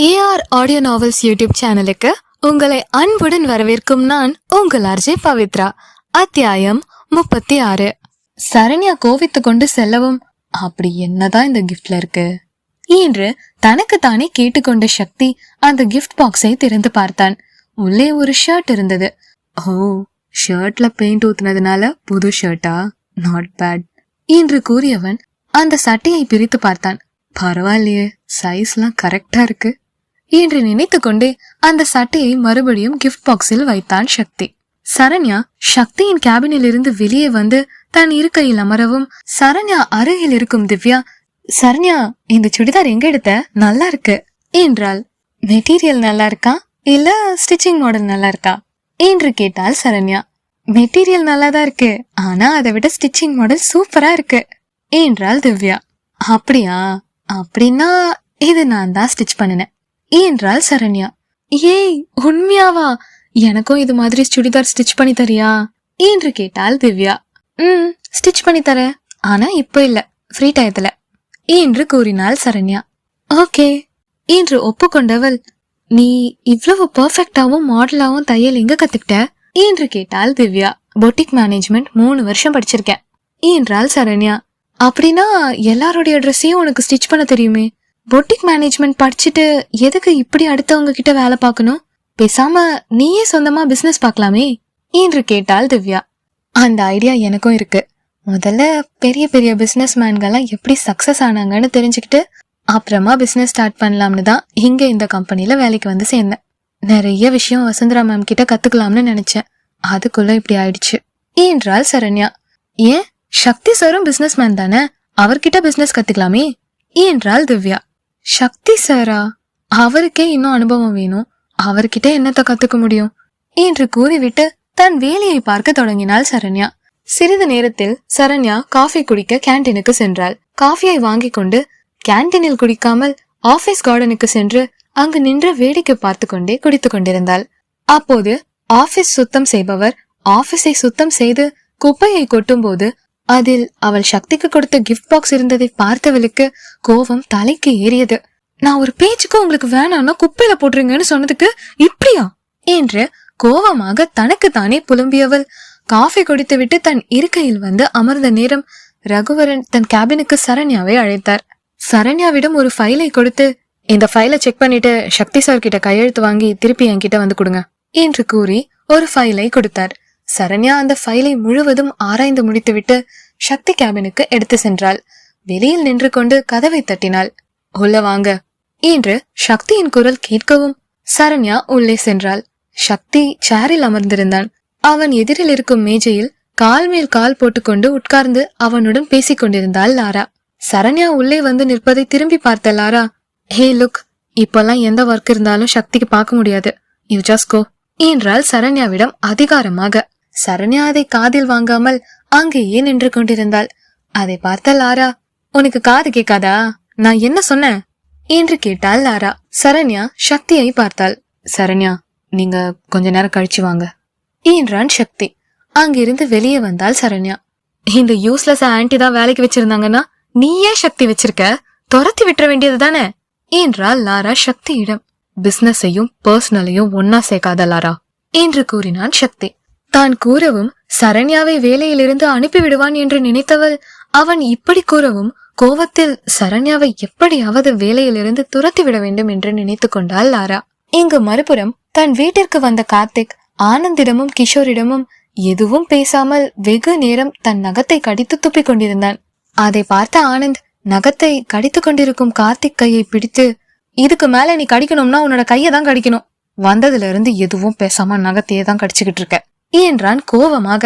AR audio novels YouTube சேனலுக்கு உங்களை அன்புடன் வரவேற்கும் நான் உங்கள் ஆர்ஜே பவித்ரா. அத்தியாயம் 36. சரண்யா கோவித்து கொண்டு செல்லவும், அப்படி என்னதான் இந்த கிஃப்ட்ல இருக்கு என்று தனக்கு தானே கேட்டுக்கொண்ட சக்தி அந்த கிஃப்ட் பாக்ஸை திறந்து பார்த்தான். உள்ளே ஒரு ஷர்ட் இருந்தது. ஓ, ஷர்ட்ல பெயிண்ட் ஊத்துனதுனால புது ஷர்ட்டா? நாட் பேட் என்று கூறியவன் அந்த சட்டையை பிரித்து பார்த்தான். பரவாயில்லையே, சைஸ்லாம் கரெக்டா இருக்கு என்று நினைத்து கொண்டே அந்த சட்டையை மறுபடியும் கிஃப்ட் பாக்ஸில் வைத்தான் சக்தி. சரண்யா சக்தியின் கேபினில் இருந்து வெளியே வந்து தன் இருக்கையில் அமரவும், சரண்யா அருகில் இருக்கும் திவ்யா, சரண்யா இந்த சுடிதார் எங்க எடுத்த? நல்லா இருக்கு என்றாள். மெட்டீரியல் நல்லா இருக்கா இல்ல ஸ்டிச்சிங் மாடல் நல்லா இருக்கா என்று கேட்டாள் சரண்யா. மெட்டீரியல் நல்லாதான் இருக்கு, ஆனா அதை விட ஸ்டிச்சிங் மாடல் சூப்பரா இருக்கு என்றாள் திவ்யா. அப்படியா? அப்படின்னா இது நான் தான் ஸ்டிச் பண்ணினேன் என்றாள் சரண்யா. ஏய், உண்மையாவா? எனக்கும் இது மாதிரி சுடிதார் ஸ்டிச் பண்ணி தரியா என்று கேட்டாள் திவ்யா. ஸ்டிச் பண்ணி தர, ஆனா இப்ப இல்ல, ஃப்ரீ டயத்துல என்று கூறினாள் சரண்யா. ஓகே என்று ஒப்புக்கொண்டவள், நீ இவ்வளவு பெர்ஃபெக்டாவும் மாடலாவும் தையல் எங்க கத்துக்கிட்ட என்று கேட்டாள் திவ்யா. பொட்டிக் மேனேஜ்மெண்ட் 3 வருஷம் படிச்சிருக்கேன் என்றாள் சரண்யா. அப்படின்னா எல்லாருடைய ட்ரெஸ்ஸையும் உனக்கு ஸ்டிச் பண்ண தெரியுமே. பொட்டிக் மேனேஜ்மெண்ட் படிச்சுட்டு எதுக்கு இப்படி அடுத்தவங்க கிட்ட வேலை பார்க்கணும்? பேசாம நீயே சொந்தமா பிசினஸ் பார்க்கலாமே என்று கேட்டாள் திவ்யா. அந்த ஐடியா எனக்கும் இருக்கு. முதல்ல பெரிய பெரிய பிசினஸ் மேன்கள்லாம் எப்படி சக்சஸ் ஆனாங்கன்னு தெரிஞ்சுக்கிட்டு அப்புறமா பிசினஸ் ஸ்டார்ட் பண்ணலாம்னு தான் இங்க இந்த கம்பெனில வேலைக்கு வந்து சேர்ந்தேன். நிறைய விஷயம் வசுந்தரா மேம் கிட்ட கத்துக்கலாம்னு நினைச்சேன், அதுக்குள்ள இப்படி ஆயிடுச்சு என்றாள் சரண்யா. ஏன், சக்தி சாரும் பிசினஸ் மேன் தானே, அவர்கிட்ட பிசினஸ் கத்துக்கலாமே என்றாள் திவ்யா. சக்தி சாரா? அவருக்கே இன்னும் அனுபவம் வேணும், அவர்கிட்ட என்னத்த கத்துக்க முடியும் என்று கூறிவிட்டு தன் வேலையை பார்க்க தொடங்கினாள் சரண்யா. சிறிது நேரத்தில் சரண்யா காஃபி குடிக்க கேன்டீனுக்கு சென்றாள். காஃபியை வாங்கி கொண்டு கேன்டீனில் குடிக்காமல் ஆபீஸ் கார்டனுக்கு சென்று அங்கு நின்று வேடிக்கை பார்த்து கொண்டே குடித்துக் கொண்டிருந்தாள். அப்போது ஆபீஸ் சுத்தம் செய்பவர் ஆபீஸை சுத்தம் செய்து குப்பையை கொட்டும் போது அதில் அவள் சக்திக்கு கொடுத்த கிஃப்ட் பாக்ஸ் இருந்ததை பார்த்தவளுக்கு கோபம் தலைக்கு ஏறியது. நான் ஒரு பேச்சுக்கு உங்களுக்கு வேணாம்னா குப்பையில போட்டுருங்கன்னு சொன்னதுக்கு இப்படியா என்று கோபமாக தனக்கு தானே புலம்பியவள் காஃபி குடித்து விட்டு தன் இருக்கையில் வந்து அமர்ந்த நேரம் ரகுவரன் தன் கேபினுக்கு சரண்யாவை அழைத்தார். சரண்யாவிடம் ஒரு ஃபைலை கொடுத்து, இந்த ஃபைலை செக் பண்ணிட்டு சக்தி சார் கிட்ட கையெழுத்து வாங்கி திருப்பி என்கிட்ட வந்து கொடுங்க என்று கூறி ஒரு ஃபைலை கொடுத்தார். சரண்யா அந்த ஃபைலை முழுவதும் ஆராய்ந்து முடித்துவிட்டு சக்தி கேபினுக்கு எடுத்து சென்றாள். வெளியில் நின்று கொண்டு கதவை தட்டினாள். உள்ள வாங்க என்று சக்தியின் குரல் கேட்கவும் சரண்யா உள்ளே சென்றாள். சக்தி சேரில் அமர்ந்திருந்தான். அவன் எதிரில் இருக்கும் மேஜையில் கால் மேல் கால் போட்டுக்கொண்டு உட்கார்ந்து அவனுடன் பேசிக் கொண்டிருந்தாள் லாரா. சரண்யா உள்ளே வந்து நிற்பதை திரும்பி பார்த்த லாரா, ஹே லுக், இப்பெல்லாம் எந்த ஒர்க் இருந்தாலும் சக்திக்கு பார்க்க முடியாது, யூ ஜஸ்ட் கோ என்றாள் சரண்யாவிடம் அதிகாரமாக. சரண்யா அதை காதில் வாங்காமல் அங்கேயே நின்று கொண்டிருந்தாள். அதை பார்த்த லாரா, உனக்கு காது கேட்காதா? நான் என்ன சொன்னேன் என்று கேட்டாள் லாரா. சரண்யா சக்தியை பார்த்தாள். சரண்யா, நீங்க கொஞ்ச நேரம் கழிச்சு வாங்க என்றான் சக்தி. அங்கிருந்து வெளியே வந்தாள் சரண்யா. இந்த யூஸ்லெஸ் ஆன்டி தான் வேலைக்கு வச்சிருந்தாங்கன்னா நீ ஏன் சக்தி வச்சிருக்க? துரத்தி விட்டுற வேண்டியது தானே என்றாள் லாரா சக்தியிடம். பிசினஸையும் பர்சனலையும் ஒன்னா சேர்க்காத லாரா என்று கூறினான் சக்தி. தான் கூறவும் சரண்யாவை வேலையிலிருந்து அனுப்பிவிடுவான் என்று நினைத்தவள் அவன் இப்படி கூறவும் கோவத்தில் சரண்யாவை எப்படியாவது வேலையிலிருந்து துரத்தி விட வேண்டும் என்று நினைத்து கொண்டாள் லாரா. இங்கு மறுபுறம் தன் வீட்டிற்கு வந்த கார்த்திக் ஆனந்திடமும் கிஷோரிடமும் எதுவும் பேசாமல் வெகு நேரம் தன் நகத்தை கடித்து துப்பிக் கொண்டிருந்தான். அதை பார்த்த ஆனந்த் நகத்தை கடித்து கொண்டிருக்கும் கார்த்திக் கையை பிடித்து, இதுக்கு மேல நீ கடிக்கணும்னா உன்னோட கையை தான் கடிக்கணும், வந்ததுல இருந்து எதுவும் பேசாம நகத்தையே தான் கடிச்சுக்கிட்டு இருக்க என்றான் கோவமாக.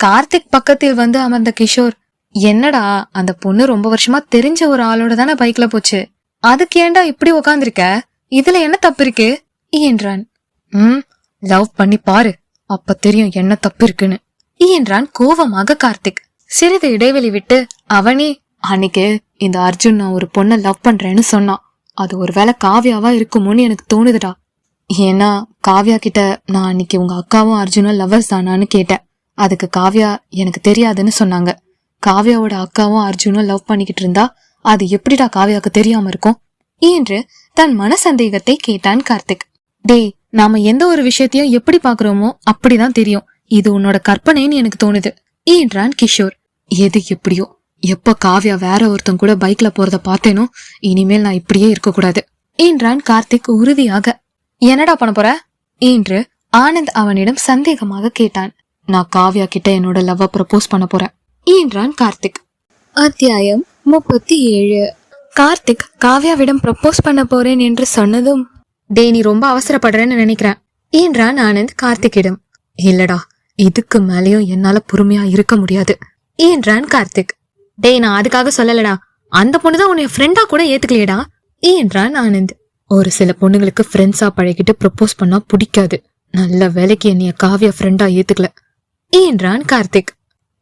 கார்த்திக் பக்கத்தில் வந்து அமர்ந்த கிஷோர், என்னடா அந்த பொண்ணு ரொம்ப வருஷமா தெரிஞ்ச ஒரு ஆளோட தானே பைக்ல போச்சு, அதுக்கு ஏண்டா இப்படி உக்காந்துருக்க, இதுல என்ன தப்பு இருக்கு என்றான். லவ் பண்ணி பாரு, அப்ப தெரியும் என்ன தப்பு இருக்குன்னு என்றான் கோவமாக கார்த்திக். சிறிது இடைவெளி விட்டு அவனே, அன்னைக்கு இந்த அர்ஜுன் நான் ஒரு பொண்ணை லவ் பண்றேன்னு சொன்னான், அது ஒருவேளை காவ்யாவா இருக்குமோன்னு எனக்கு தோணுதுடா. ஏன்னா காவ்யா கிட்ட நான் அன்னைக்கு உங்க அக்காவும் அர்ஜுனும் லவ்வர்ஸ் தானான்னு கேட்டேன். அதுக்கு காவ்யா எனக்கு தெரியாதுன்னு சொன்னாங்க. காவ்யாவோட அக்காவும் அர்ஜுனும் லவ் பண்ணிக்கிட்டு இருந்தா அது எப்படிடா காவ்யாவுக்கு தெரியாம இருக்கும் என்று தன் மனசந்தேகத்தை கேட்டான் கார்த்திக். டேய், நாம எந்த ஒரு விஷயத்தையும் எப்படி பாக்குறோமோ அப்படிதான் தெரியும். இது உன்னோட கற்பனைன்னு எனக்கு தோணுது என்றான் கிஷோர். எது எப்படியோ, எப்ப காவ்யா வேற ஒருத்தன் கூட பைக்ல போறத பார்த்தேனோ இனிமேல் நான் இப்படியே இருக்க கூடாது என்றான் கார்த்திக் உறுதியாக. என்னடா பண்ண போற என்று ஆனந்த் அவனிடம் சந்தேகமாக கேட்டான். நான் காவ்யா கிட்ட என்னோட லவ்வ ப்ரப்போஸ் பண்ண போறேன் என்றான் கார்த்திக். அத்தியாயம் 37. கார்த்திக் காவ்யாவிடம் ப்ரப்போஸ் பண்ண போறேன் என்று சொன்னதும், டே நீ ரொம்ப அவசரப்படுறேன்னு நினைக்கிறேன் என்றான் ஆனந்த் கார்த்திக்கிடம். இல்லடா, இதுக்கு மேலேயும் என்னால பொறுமையா இருக்க முடியாது என்றான் கார்த்திக். டேய், நான் அதுக்காக சொல்லலடா, அந்த பொண்ணுதான் உன்னை ஃப்ரெண்டா கூட ஏத்துக்கலையடா என்றான் ஆனந்த். ஒரு சில பொண்ணுங்களுக்கு ஃப்ரெண்ட்ஸா பழகிட்டு ப்ரப்போஸ் பண்ணா பிடிக்காது. நல்ல வேலைக்கு என்னைய காவ்யா ஃப்ரெண்டா ஏத்துக்கல என்றான் கார்த்திக்.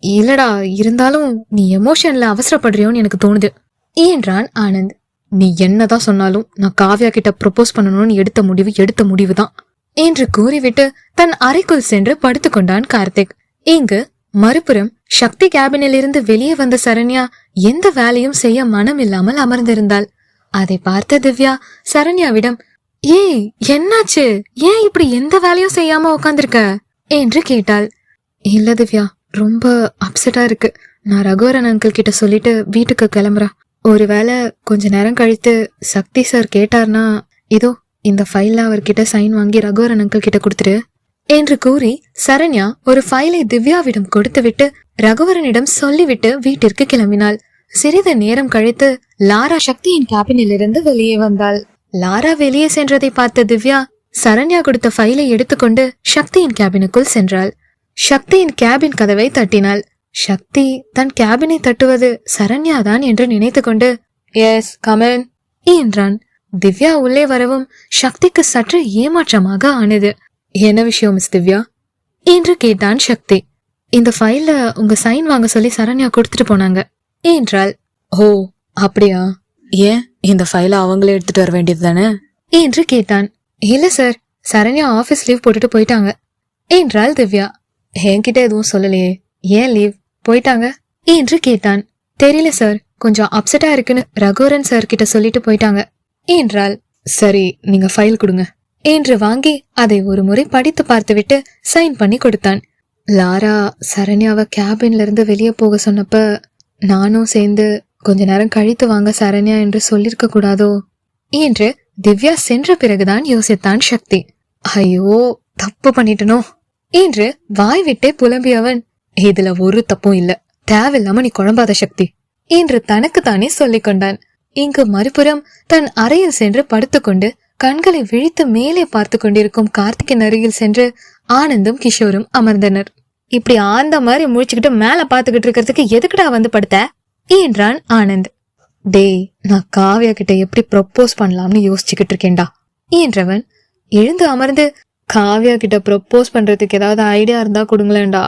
இல்லடா, இருந்தாலும் நீ எமோஷன்ல அவசரப்படுறியோன்னு எனக்கு தோணுது என்றான் ஆனந்த். நீ என்னதான் சொன்னாலும் நான் காவ்யா கிட்ட ப்ரப்போஸ் பண்ணணும்னு எடுத்த முடிவுதான் என்று கூறிவிட்டு தன் அறைக்குள் சென்று படுத்துக் கொண்டான் கார்த்திக். இங்கு மறுபுறம் சக்தி கேபினில் இருந்து வெளியே வந்த சரண்யா எந்த வேலையும் செய்ய மனம் இல்லாமல் அமர்ந்திருந்தாள். அதை பார்த்த திவ்யா சரண்யாவிடம், ஏய் என்னாச்சு, ஏன் இப்படி எந்த வேலையும் செய்யாம உட்காந்துருக்க என்று கேட்டாள். இல்ல திவ்யா, ரொம்ப அப்செட்டா இருக்கு. நான் ரகுவரன் அங்கிள் கிட்ட சொல்லிட்டு வீட்டுக்கு கிளம்புறேன். ஒருவேளை கொஞ்ச நேரம் கழித்து சக்தி சார் கேட்டார்னா இதோ இந்த ஃபைல்ல அவர்கிட்ட சைன் வாங்கி ரகுவரன் அங்கிள் கிட்ட கொடுத்துரு என்று கூறி சரண்யா ஒரு ஃபைலை திவ்யாவிடம் கொடுத்துவிட்டு ரகுவரனிடம் சொல்லிவிட்டு வீட்டிற்கு கிளம்பினாள். சிறிது நேரம் கழித்து லாரா சக்தியின் கேபினில் இருந்து வெளியே வந்தாள். லாரா வெளியே சென்றதை பார்த்த திவ்யா சரண்யா கொடுத்த ஃபைலை எடுத்துக்கொண்டு சக்தியின் கேபினுக்குள் சென்றாள். சக்தியின் கேபின் கதவை தட்டினாள். சக்தி தன் கேபினை தட்டுவது சரண்யாதான் என்று நினைத்து கொண்டு, எஸ் கமன் என்றான். திவ்யா உள்ளே வரவும் சக்திக்கு சற்று ஏமாற்றமாக ஆனது. என்ன விஷயம் மிஸ் திவ்யா என்று கேட்டான் சக்தி. இந்த ஃபைல்ல உங்க சைன் வாங்க சொல்லி சரண்யா கொடுத்துட்டு போனாங்க என்றாள். ஓ அப்படியா, ஏன் இந்த ஃபைல அவங்களே எடுத்துட்டு வர வேண்டியது தானே என்று கேட்டான். இல்ல சார், சரண்யா ஆபீஸ் லீவ் போட்டுட்டு போயிட்டாங்க என்றாள் திவ்யா. என்கிட்ட எதுவும் சொல்லலையே, ஏன் லீவ் போயிட்டாங்க என்று கேட்டான். தெரியல சார், கொஞ்சம் அப்செட்டா இருக்குன்னு ரகுவரன் சார் கிட்ட சொல்லிட்டு போயிட்டாங்க என்றாள். சரி, நீங்க ஃபைல் கொடுங்க என்று வாங்கி அதை ஒரு முறை படித்து பார்த்துவிட்டு சைன் பண்ணி கொடுத்தான். லாரா சரண்யாவை கேபின்ல இருந்து வெளியே போக சொன்னப்ப நானும் சேர்ந்து கொஞ்ச நேரம் கழித்து வாங்க சரண்யா என்று சொல்லிருக்க கூடாதோ என்று திவ்யா சென்ற பிறகுதான் யோசித்தான் சக்தி. ஐயோ தப்பு பண்ணிட்டனோ என்று வாய் விட்டே புலம்பியவன், இதுல ஒரு தப்பும் இல்ல, தேவையில்லாம நீ குழம்பாத சக்தி என்று தனக்கு தானே சொல்லிக் கொண்டான். இங்கு மறுபுறம் தன் அறையில் சென்று படுத்துக்கொண்டு கண்களை விழித்து மேலே பார்த்து கொண்டிருக்கும் கார்த்திகின் அருகில் சென்று ஆனந்தும் கிஷோரும் அமர்ந்தனர். இப்படி ஆந்த மாதிரி முழிச்சுக்கிட்டு மேல பாத்துக்கிட்டு இருக்கிறதுக்கு எதுக்குடா வந்து படுத்த என்றான் ஆனந்த். டேய், நான் காவ்யா கிட்ட எப்படி ப்ரப்போஸ் பண்ணலாம்னு யோசிச்சுக்கிட்டு இருக்கேன்டா என்றவன் எழுந்து அமர்ந்து, காவ்யா கிட்ட ப்ரப்போஸ் பண்றதுக்கு ஏதாவது ஐடியா இருந்தா கொடுங்களேன்டா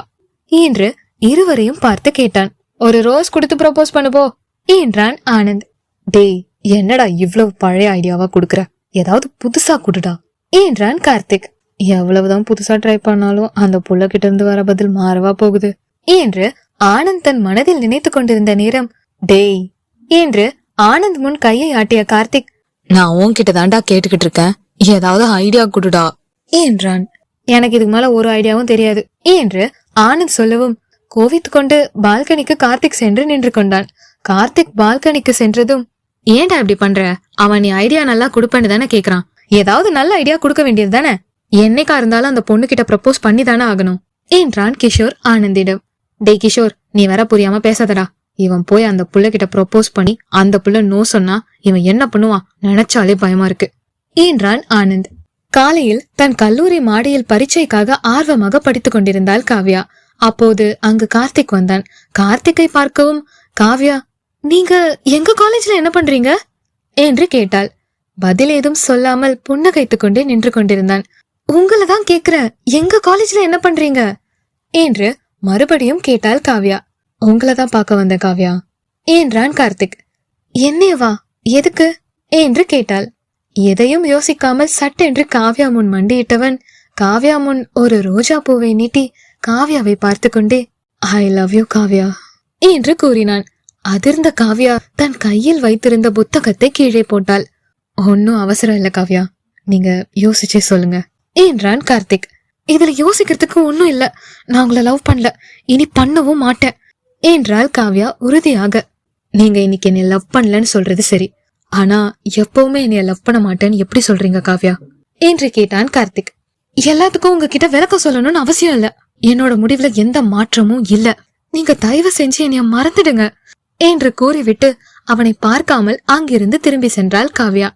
என்று இருவரையும் பார்த்து கேட்டான். ஒரு ரோஸ் கொடுத்து ப்ரப்போஸ் பண்ணுபோ என்றான் ஆனந்த். டேய், என்னடா இவ்வளவு பழைய ஐடியாவா கொடுக்கற, ஏதாவது புதுசா குடுடா என்றான் கார்த்திக். எவ்வளவுதான் புதுசா ட்ரை பண்ணாலும் அந்த புள்ள கிட்ட இருந்து வர பதில் மாறவா போகுது என்று ஆனந்த் தன் மனதில் நினைத்து கொண்டிருந்த நேரம், டேய் என்று ஆனந்த் முன் கையை ஆட்டிய கார்த்திக், நான் உன்கிட்ட தாண்டா கேட்டுக்கிட்டு இருக்கேன், ஏதாவது ஐடியா குடுடா என்றான். எனக்கு இதுக்கு மேல ஒரு ஐடியாவும் தெரியாது என்று ஆனந்த் சொல்லவும் கோவித்து கொண்டு பால்கனிக்கு கார்த்திக் சென்று நின்று கொண்டான். கார்த்திக் பால்கனிக்கு சென்றதும், ஏன்டா இப்படி பண்ற, அவன் நீ ஐடியா நல்லா கொடுப்பேன்னு தானே கேக்குறான், ஏதாவது நல்ல ஐடியா கொடுக்க வேண்டியது தானே, என்னைக்கா இருந்தாலும் அந்த பொண்ணு கிட்ட ப்ரப்போஸ் பண்ணி தானே ஆகணும் என்றான் கிஷோர் ஆனந்திடம். டே கிஷோர், நீ வர புரியாம பேசாதடா, இவன் போய் அந்த புள்ள கிட்ட ப்ரப்போஸ் பண்ணி அந்த புள்ள நோ சொன்னா இவன் என்ன பண்ணுவான், நினைச்சாலே பயமா இருக்கு என்றான் ஆனந்த். காலையில் தன் கல்லூரி மாடியில் பரீட்சைக்காக ஆர்வமாக படித்துக் கொண்டிருந்தாள் காவ்யா. அப்போது அங்கு கார்த்திக் வந்தான். கார்த்திக்கை பார்க்கவும் காவ்யா, நீங்க எங்க காலேஜ்ல என்ன பண்றீங்க என்று கேட்டாள். பதில் ஏதும் சொல்லாமல் புன்னகைத்துக் கொண்டே நின்று கொண்டிருந்தான். உங்களதான் கேக்குற, எங்க காலேஜ்ல என்ன பண்றீங்க என்று மறுபடியும் கேட்டாள் காவ்யா. உங்களதான் பார்க்க வந்த காவ்யா என்றான் கார்த்திக். என்னேவா, எதுக்கு என்று கேட்டாள். எதையும் யோசிக்காமல் சட்டென்று காவ்யா முன் மண்டியிட்டவன் காவ்யா முன் ஒரு ரோஜா பூவை நீட்டி காவ்யாவை பார்த்து கொண்டே, ஐ லவ் யூ காவ்யா என்று கூறினான். அதிர்ந்த காவ்யா தன் கையில் வைத்திருந்த புத்தகத்தை கீழே போட்டாள். ஒன்னும் அவசரம் இல்ல காவ்யா, நீங்க யோசிச்சே சொல்லுங்க என்றான் கார்த்திக். இதுல யோசிக்கிறதுக்கு ஒன்னும் இல்ல, நான் உங்களை லவ் பண்ணல, இனி பண்ணவும் மாட்டேன் என்றாள் காவ்யா உறுதியாக. நீங்க இன்னைக்கு என்னை லவ் பண்ணலன்னு சொல்றது சரி, ஆனா எப்பவுமே என்னைய லவ் பண்ண மாட்டேன்னு எப்படி சொல்றீங்க காவ்யா என்று கேட்டான் கார்த்திக். எல்லாத்துக்கும் உங்ககிட்ட விளக்கம் சொல்லணும்னு அவசியம் இல்ல, என்னோட முடிவுல எந்த மாற்றமும் இல்ல, நீங்க தயவு செஞ்சு என்னைய மறந்துடுங்க என்று கூறிவிட்டு அவனை பார்க்காமல் அங்கிருந்து திரும்பி சென்றாள் காவ்யா.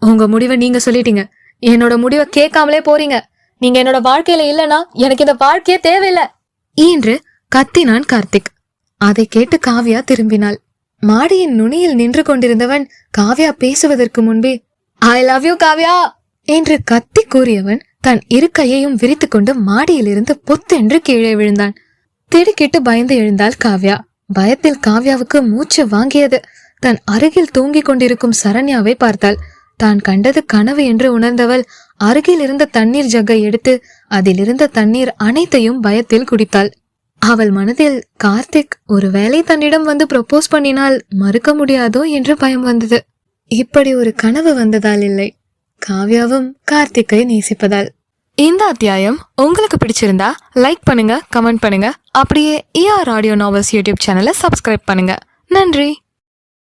உங்க முடிவை நீங்க சொல்லிட்டீங்க, என்னோட முடிவை கேட்காமலே போறீங்க, நீங்க என்னோட வாழ்க்கையில இல்லனா எனக்கு இந்த வாழ்க்கையே தேவையில்லை என்று கத்தினான் கார்த்திக். அதை கேட்டு காவ்யா திரும்பினாள். மாடியின் நுனியில் நின்று கொண்டிருந்தவன் காவ்யா பேசுவதற்கு முன்பே ஐ லவ் யூ காவ்யா என்று கத்தி கூறியவன் தன் இரு கையையும் விரித்து கொண்டு மாடியிலிருந்து பொத்தென்று கீழே விழுந்தான். திடுக்கிட்டு பயந்து எழுந்தாள் காவ்யா. பயத்தில் காவ்யாவுக்கு மூச்சு வாங்கியது. தன் அருகில் தூங்கிக் கொண்டிருக்கும் சரண்யாவை பார்த்தாள். தான் கண்டது கனவு என்று உணர்ந்தவள் அருகில் இருந்த தண்ணீர் ஜக்கை எடுத்து அதிலிருந்த தண்ணீர் அனைத்தையும் பயத்தில் குடித்தாள். அவள் மனதில் கார்த்திக் ஒருவேளை தன்னிடம் வந்து ப்ரொபோஸ் பண்ணினால் மறுக்க முடியாதோ என்று பயம் வந்தது. இப்படி ஒரு கனவு வந்ததால் இல்லை, காவ்யாவும் கார்த்திக்கை நேசிப்பதால். இந்த அத்தியாயம் உங்களுக்கு பிடிச்சிருந்தா லைக் பண்ணுங்க, கமெண்ட் பண்ணுங்க, அப்படியே ER ஆடியோ நாவல்ஸ் யூடியூப் சேனலை சப்ஸ்கிரைப் பண்ணுங்க. நன்றி.